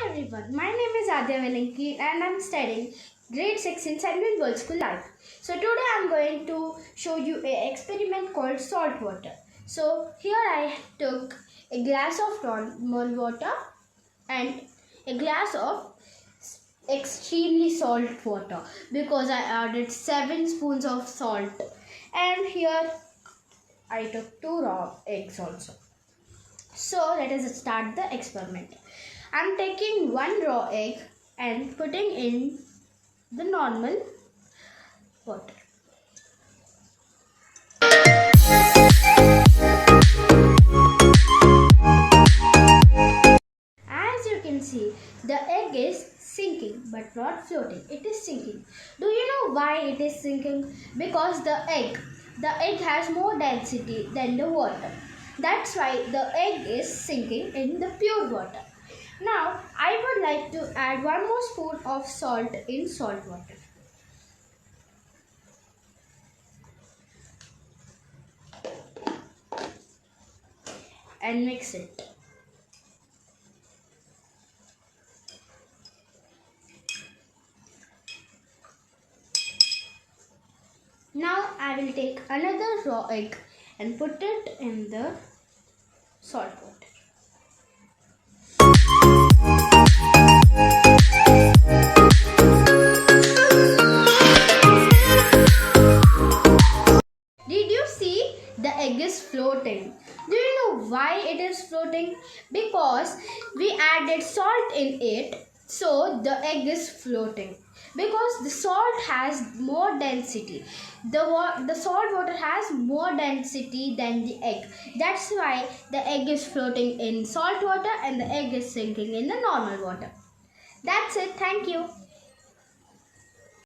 everyone, my name is Adya Velinki and I'm studying grade 6 in Sunbeam World School Life. So today I'm going to show you an experiment called salt water. So here I took a glass of normal water and a glass of extremely salt water because I added 7 spoons of salt, and here I took 2 raw eggs also. So let us start the experiment. I'm taking 1 raw egg and putting in the normal water. As you can see, the egg is sinking but not floating. It is sinking. Do you know why it is sinking? Because the egg has more density than the water. That's why the egg is sinking in the pure water. Now, I would like to add 1 more spoon of salt in salt water. And mix it. Now, I will take another raw egg and put it in the salt water. Did you see the egg is floating? Do you know why it is floating? Because we added salt in it, so the egg is floating. Because the salt has more density. The salt water has more density than the egg. That's why the egg is floating in salt water and the egg is sinking in the normal water. That's it. Thank you.